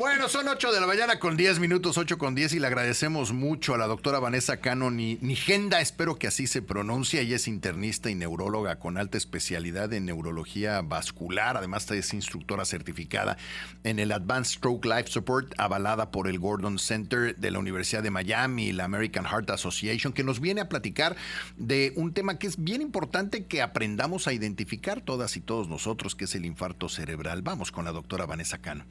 Bueno, son 8 de la mañana con 10 minutos, 8 con 10, y le agradecemos mucho a la doctora Vanessa Cano Nigenda, espero que así se pronuncia. Ella es internista y neuróloga con alta especialidad en neurología vascular. Además, es instructora certificada en el Advanced Stroke Life Support, avalada por el Gordon Center de la Universidad de Miami y la American Heart Association, que nos viene a platicar de un tema que es bien importante que aprendamos a identificar todas y todos nosotros, que es el infarto cerebral. Vamos con la doctora Vanessa Cano.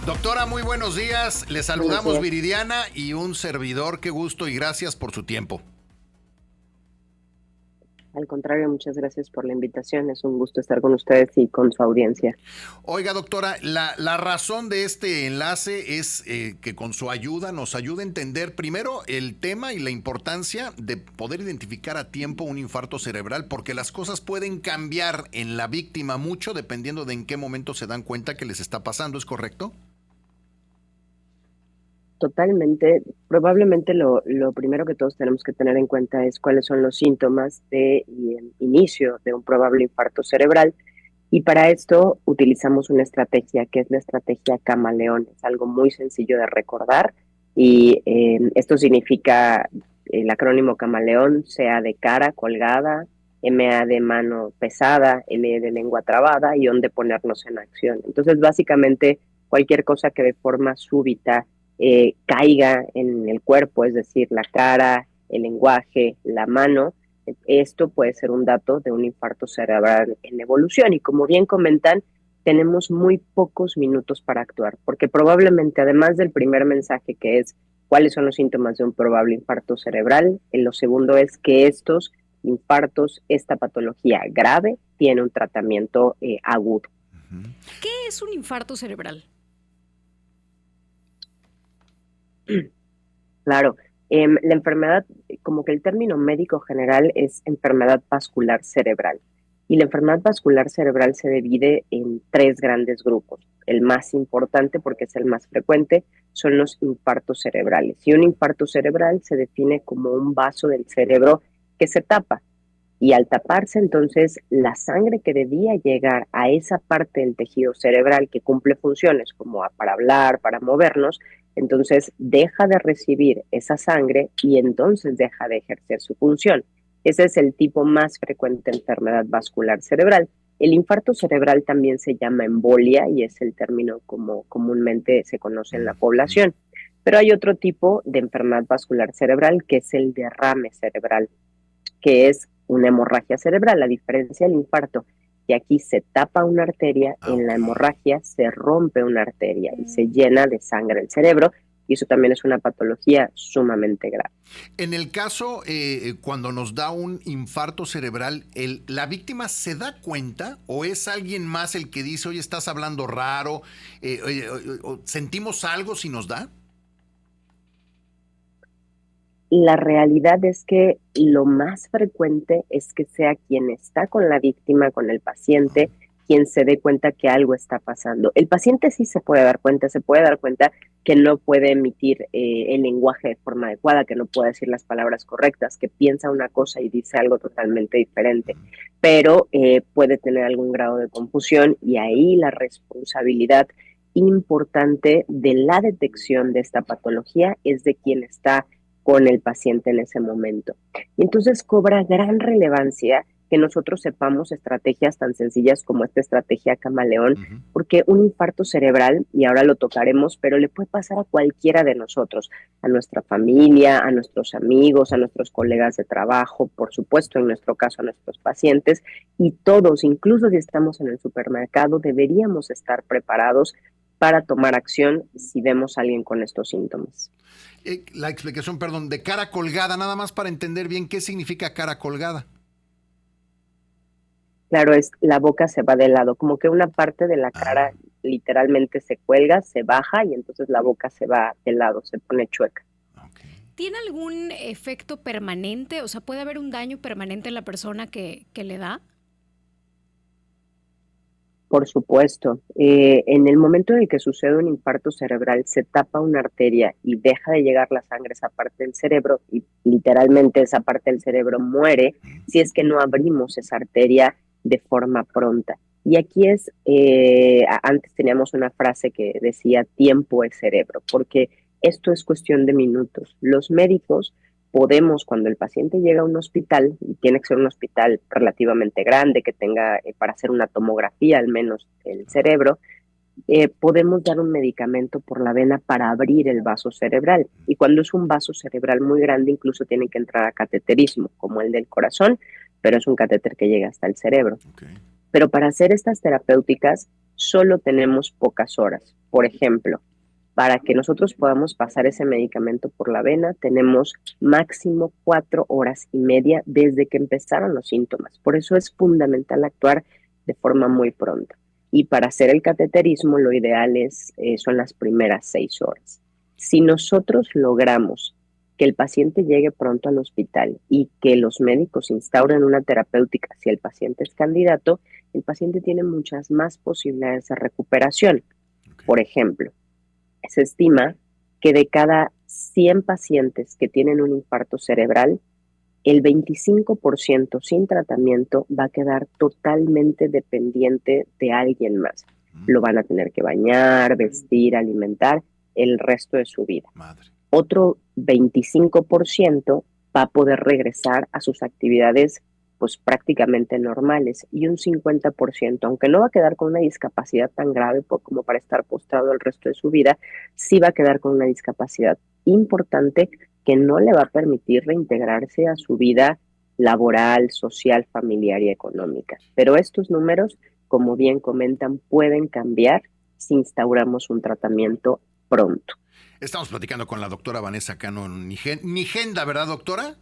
Doctora, muy buenos días. Le saludamos Viridiana y un servidor. Qué gusto y gracias por su tiempo. Al contrario, muchas gracias por la invitación. Es un gusto estar con ustedes y con su audiencia. Oiga, doctora, la razón de este enlace es que con su ayuda nos ayude a entender primero el tema y la importancia de poder identificar a tiempo un infarto cerebral, porque las cosas pueden cambiar en la víctima mucho dependiendo de en qué momento se dan cuenta que les está pasando. ¿Es correcto? Totalmente. Probablemente lo primero que todos tenemos que tener en cuenta es cuáles son los síntomas de inicio de un probable infarto cerebral. Y para esto utilizamos una estrategia que es la estrategia camaleón. Es algo muy sencillo de recordar y esto significa el acrónimo camaleón, C-A de cara colgada, M-A de mano pesada, L de lengua trabada y de ponernos en acción. Entonces, básicamente, cualquier cosa que de forma súbita caiga en el cuerpo, es decir, la cara, el lenguaje, la mano, esto puede ser un dato de un infarto cerebral en evolución. Y como bien comentan, tenemos muy pocos minutos para actuar, porque probablemente, además del primer mensaje, que es cuáles son los síntomas de un probable infarto cerebral, lo segundo es que estos infartos, esta patología grave, tiene un tratamiento agudo. ¿Qué es un infarto cerebral? Claro, la enfermedad, como que el término médico general es enfermedad vascular cerebral. Y la enfermedad vascular cerebral se divide en tres grandes grupos. El más importante, porque es el más frecuente, son los infartos cerebrales. Y un infarto cerebral se define como un vaso del cerebro que se tapa. Y al taparse, entonces, la sangre que debía llegar a esa parte del tejido cerebral que cumple funciones como para hablar, para movernos, entonces deja de recibir esa sangre y entonces deja de ejercer su función. Ese es el tipo más frecuente de enfermedad vascular cerebral. El infarto cerebral también se llama embolia y es el término como comúnmente se conoce en la población. Pero hay otro tipo de enfermedad vascular cerebral que es el derrame cerebral, que es una hemorragia cerebral, a diferencia del infarto, que aquí se tapa una arteria, en la hemorragia se rompe una arteria y se llena de sangre el cerebro, y eso también es una patología sumamente grave. En el caso, cuando nos da un infarto cerebral, ¿la víctima se da cuenta o es alguien más el que dice, oye, estás hablando raro, sentimos algo si nos da? La realidad es que lo más frecuente es que sea quien está con la víctima, con el paciente, quien se dé cuenta que algo está pasando. El paciente sí se puede dar cuenta que no puede emitir el lenguaje de forma adecuada, que no puede decir las palabras correctas, que piensa una cosa y dice algo totalmente diferente, pero puede tener algún grado de confusión, y ahí la responsabilidad importante de la detección de esta patología es de quien está con el paciente en ese momento. Y entonces cobra gran relevancia que nosotros sepamos estrategias tan sencillas como esta estrategia camaleón, porque un infarto cerebral, y ahora lo tocaremos, pero le puede pasar a cualquiera de nosotros, a nuestra familia, a nuestros amigos, a nuestros colegas de trabajo, por supuesto, en nuestro caso, a nuestros pacientes, y todos, incluso si estamos en el supermercado, deberíamos estar preparados para tomar acción si vemos a alguien con estos síntomas. La explicación, perdón, de cara colgada, nada más para entender bien qué significa cara colgada. Claro, es la boca se va de lado, como que una parte de la cara literalmente se cuelga, se baja y entonces la boca se va de lado, se pone chueca. ¿Tiene algún efecto permanente? O sea, ¿puede haber un daño permanente en la persona que le da? Por supuesto. En el momento en el que sucede un infarto cerebral, se tapa una arteria y deja de llegar la sangre a esa parte del cerebro y literalmente esa parte del cerebro muere si es que no abrimos esa arteria de forma pronta. Y aquí antes teníamos una frase que decía tiempo es cerebro, porque esto es cuestión de minutos. Los médicos podemos, cuando el paciente llega a un hospital, y tiene que ser un hospital relativamente grande, que tenga para hacer una tomografía al menos el cerebro, podemos dar un medicamento por la vena para abrir el vaso cerebral. Y cuando es un vaso cerebral muy grande, incluso tienen que entrar a cateterismo, como el del corazón, pero es un catéter que llega hasta el cerebro. Okay. Pero para hacer estas terapéuticas solo tenemos pocas horas. Por ejemplo, para que nosotros podamos pasar ese medicamento por la vena, tenemos máximo 4 horas y media desde que empezaron los síntomas. Por eso es fundamental actuar de forma muy pronta. Y para hacer el cateterismo, lo ideal son las primeras 6 horas. Si nosotros logramos que el paciente llegue pronto al hospital y que los médicos instauren una terapéutica si el paciente es candidato, el paciente tiene muchas más posibilidades de recuperación. Okay. Por ejemplo, se estima que de cada 100 pacientes que tienen un infarto cerebral, el 25% sin tratamiento va a quedar totalmente dependiente de alguien más. Lo van a tener que bañar, vestir, alimentar el resto de su vida. Madre. Otro 25% va a poder regresar a sus actividades pues prácticamente normales, y un 50%, aunque no va a quedar con una discapacidad tan grave como para estar postrado el resto de su vida, sí va a quedar con una discapacidad importante que no le va a permitir reintegrarse a su vida laboral, social, familiar y económica. Pero estos números, como bien comentan, pueden cambiar si instauramos un tratamiento pronto. Estamos platicando con la doctora Vanessa Cano Nigenda, ¿verdad, doctora?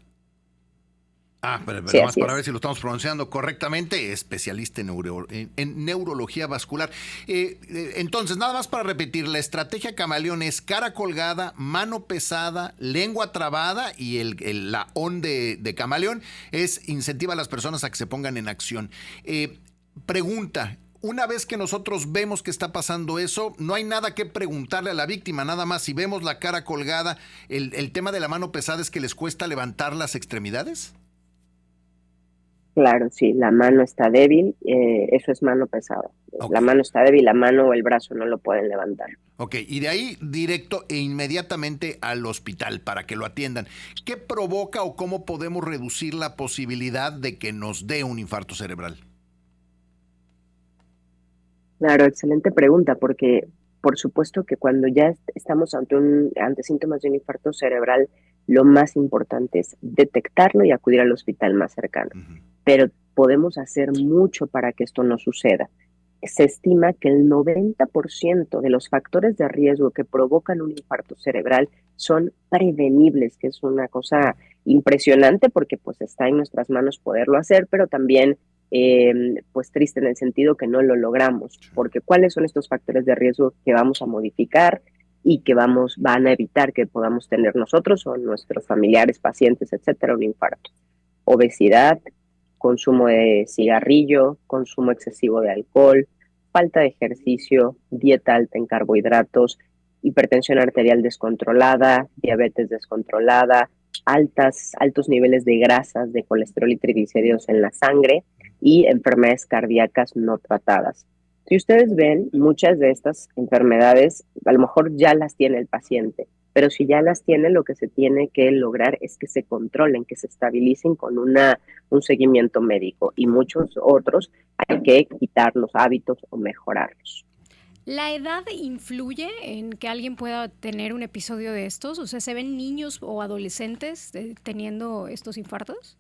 Pero Sí, más para es. ver si lo estamos pronunciando correctamente, especialista en neurología vascular. Entonces, nada más para repetir, la estrategia camaleón es cara colgada, mano pesada, lengua trabada, y la on de camaleón es incentiva a las personas a que se pongan en acción. Pregunta. Una vez que nosotros vemos que está pasando eso, no hay nada que preguntarle a la víctima, nada más si vemos la cara colgada, el tema de la mano pesada es que les cuesta levantar las extremidades. Claro, sí, la mano está débil, eso es mano pesada. Okay. La mano está débil, la mano o el brazo no lo pueden levantar. Ok, y de ahí directo e inmediatamente al hospital para que lo atiendan. ¿Qué provoca o cómo podemos reducir la posibilidad de que nos dé un infarto cerebral? Claro, excelente pregunta, porque por supuesto que cuando ya estamos ante síntomas de un infarto cerebral, lo más importante es detectarlo y acudir al hospital más cercano. Uh-huh. Pero podemos hacer mucho para que esto no suceda. Se estima que el 90% de los factores de riesgo que provocan un infarto cerebral son prevenibles, que es una cosa impresionante porque pues está en nuestras manos poderlo hacer, pero también pues triste en el sentido que no lo logramos, porque ¿cuáles son estos factores de riesgo que vamos a modificar y que van a evitar que podamos tener nosotros o nuestros familiares, pacientes, etcétera, un infarto? Obesidad, consumo de cigarrillo, consumo excesivo de alcohol, falta de ejercicio, dieta alta en carbohidratos, hipertensión arterial descontrolada, diabetes descontrolada, altos niveles de grasas, de colesterol y triglicéridos en la sangre y enfermedades cardíacas no tratadas. Si ustedes ven, muchas de estas enfermedades a lo mejor ya las tiene el paciente, pero si ya las tiene, lo que se tiene que lograr es que se controlen, que se estabilicen con un seguimiento médico, y muchos otros hay que quitar los hábitos o mejorarlos. ¿La edad influye en que alguien pueda tener un episodio de estos? O sea, ¿se ven niños o adolescentes teniendo estos infartos?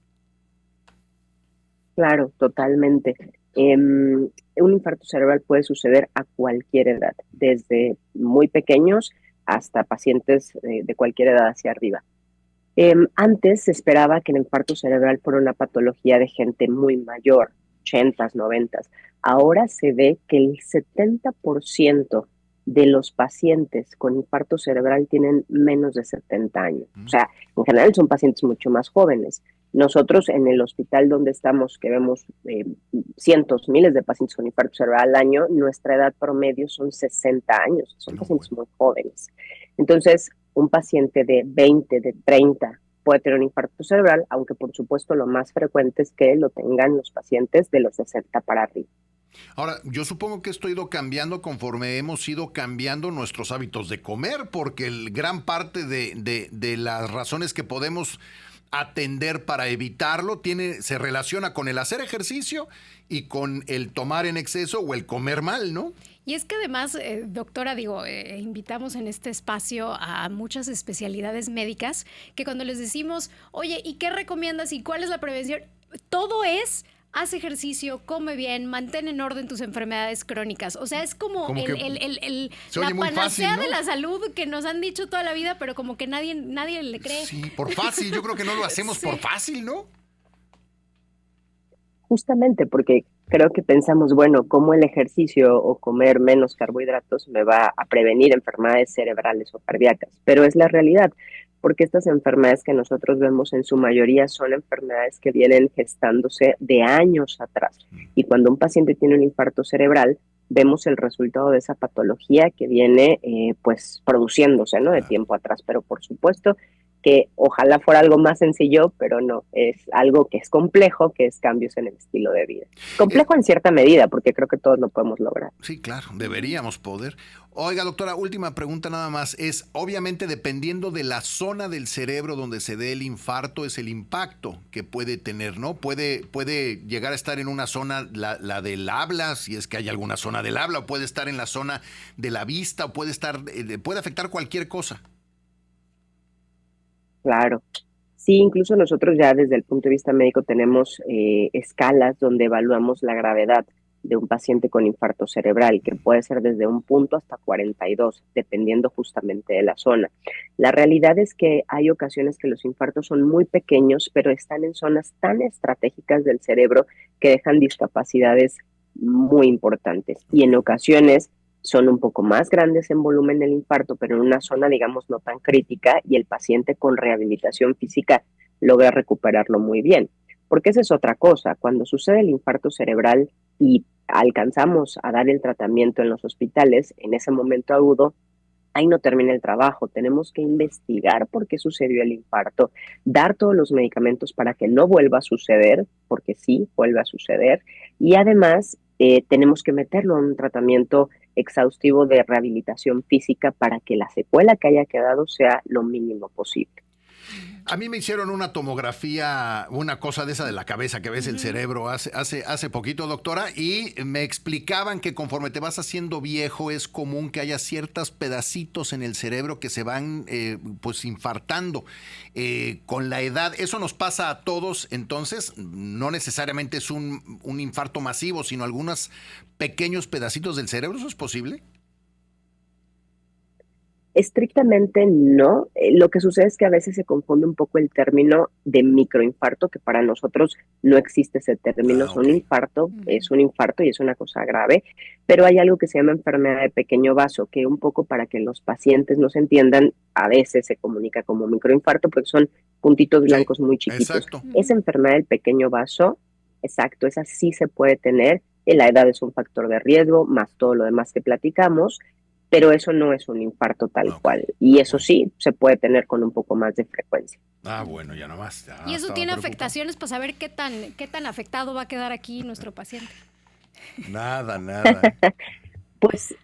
Claro, totalmente. Un infarto cerebral puede suceder a cualquier edad, desde muy pequeños hasta pacientes de cualquier edad hacia arriba. Antes se esperaba que el infarto cerebral fuera una patología de gente muy mayor, 80s, 90s. Ahora se ve que el 70% de los pacientes con infarto cerebral tienen menos de 70 años. O sea, en general son pacientes mucho más jóvenes. Nosotros en el hospital donde estamos, que vemos cientos, miles de pacientes con infarto cerebral al año, nuestra edad promedio son 60 años. Son pacientes muy jóvenes. Entonces, un paciente de 20, de 30 puede tener un infarto cerebral, aunque por supuesto lo más frecuente es que lo tengan los pacientes de los 60 para arriba. Ahora, yo supongo que esto ha ido cambiando conforme hemos ido cambiando nuestros hábitos de comer, porque gran parte de las razones que podemos atender para evitarlo se relaciona con el hacer ejercicio y con el tomar en exceso o el comer mal, ¿no? Y es que además, doctora, digo, invitamos en este espacio a muchas especialidades médicas que cuando les decimos, oye, ¿y qué recomiendas y cuál es la prevención? Todo es: haz ejercicio, come bien, mantén en orden tus enfermedades crónicas. O sea, es como Como que se la oye muy panacea fácil, ¿no? de la salud que nos han dicho toda la vida, pero como que nadie le cree. Sí, por fácil. Yo creo que no lo hacemos Sí. por fácil, ¿no? Justamente porque creo que pensamos, bueno, cómo el ejercicio o comer menos carbohidratos me va a prevenir enfermedades cerebrales o cardíacas, pero es la realidad, porque estas enfermedades que nosotros vemos en su mayoría son enfermedades que vienen gestándose de años atrás. Y cuando un paciente tiene un infarto cerebral, vemos el resultado de esa patología que viene pues produciéndose, ¿no? De tiempo atrás, pero por supuesto que ojalá fuera algo más sencillo, pero no, es algo que es complejo, que es cambios en el estilo de vida. Complejo en cierta medida, porque creo que todos lo podemos lograr. Sí, claro, deberíamos poder. Oiga, doctora, última pregunta nada más. Es, obviamente, dependiendo de la zona del cerebro donde se dé el infarto, es el impacto que puede tener, ¿no? Puede llegar a estar en una zona, la del habla, si es que hay alguna zona del habla, o puede estar en la zona de la vista, o puede afectar cualquier cosa. Claro. Sí, incluso nosotros ya desde el punto de vista médico tenemos escalas donde evaluamos la gravedad de un paciente con infarto cerebral, que puede ser desde un punto hasta 42, dependiendo justamente de la zona. La realidad es que hay ocasiones que los infartos son muy pequeños, pero están en zonas tan estratégicas del cerebro que dejan discapacidades muy importantes. Y en ocasiones son un poco más grandes en volumen del infarto, pero en una zona, digamos, no tan crítica y el paciente con rehabilitación física logra recuperarlo muy bien. Porque esa es otra cosa, cuando sucede el infarto cerebral y alcanzamos a dar el tratamiento en los hospitales, en ese momento agudo, ahí no termina el trabajo, tenemos que investigar por qué sucedió el infarto, dar todos los medicamentos para que no vuelva a suceder, porque sí, vuelve a suceder, y además tenemos que meterlo en un tratamiento exhaustivo de rehabilitación física para que la secuela que haya quedado sea lo mínimo posible. A mí me hicieron una tomografía, una cosa de esa de la cabeza que ves el cerebro hace poquito, doctora, y me explicaban que conforme te vas haciendo viejo es común que haya ciertos pedacitos en el cerebro que se van pues infartando con la edad. Eso nos pasa a todos, entonces no necesariamente es un infarto masivo, sino algunos pequeños pedacitos del cerebro. ¿Eso es posible? Estrictamente no. Lo que sucede es que a veces se confunde un poco el término de microinfarto, que para nosotros no existe ese término. Ah, Es ok. un infarto, es un infarto y es una cosa grave, pero hay algo que se llama enfermedad de pequeño vaso, que un poco para que los pacientes nos entiendan, a veces se comunica como microinfarto, porque son puntitos Sí, blancos muy chiquitos. exacto. Esa enfermedad del pequeño vaso, exacto, esa sí se puede tener. La edad es un factor de riesgo, más todo lo demás que platicamos, pero eso no es un infarto tal Ok, cual. Y eso bueno. sí, se puede tener con un poco más de frecuencia. Bueno, ya nomás. Ya Y eso estaba tiene preocupado. afectaciones para saber qué tan afectado va a quedar aquí nuestro paciente. Nada, nada. Pues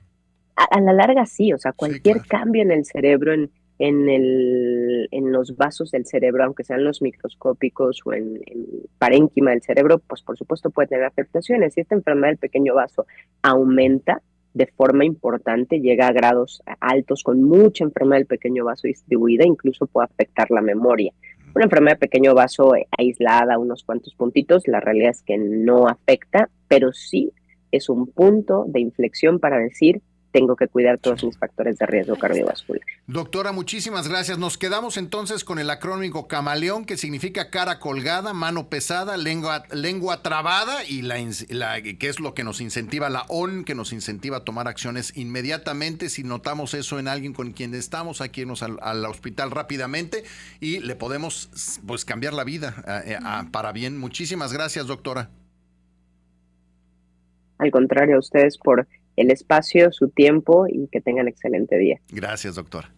a la larga sí, o sea, Sí, cualquier claro. cambio en el cerebro, en los vasos del cerebro, aunque sean los microscópicos o en el parénquima del cerebro, pues por supuesto puede tener afectaciones. Si esta enfermedad del pequeño vaso aumenta de forma importante, llega a grados altos con mucha enfermedad del pequeño vaso distribuida, incluso puede afectar la memoria. Una enfermedad de pequeño vaso aislada, unos cuantos puntitos, la realidad es que no afecta, pero sí es un punto de inflexión para decir tengo que cuidar Sí. todos mis factores de riesgo Ahí está. cardiovascular. Doctora, muchísimas gracias. Nos quedamos entonces con el acrónimo camaleón, que significa cara colgada, mano pesada, lengua trabada, y que es lo que nos incentiva, la ON, que nos incentiva a tomar acciones inmediatamente. Si notamos eso en alguien con quien estamos, hay que irnos al hospital rápidamente y le podemos pues cambiar la vida para bien. Muchísimas gracias, doctora. Al contrario, a ustedes por el espacio, su tiempo y que tengan excelente día. Gracias, doctora.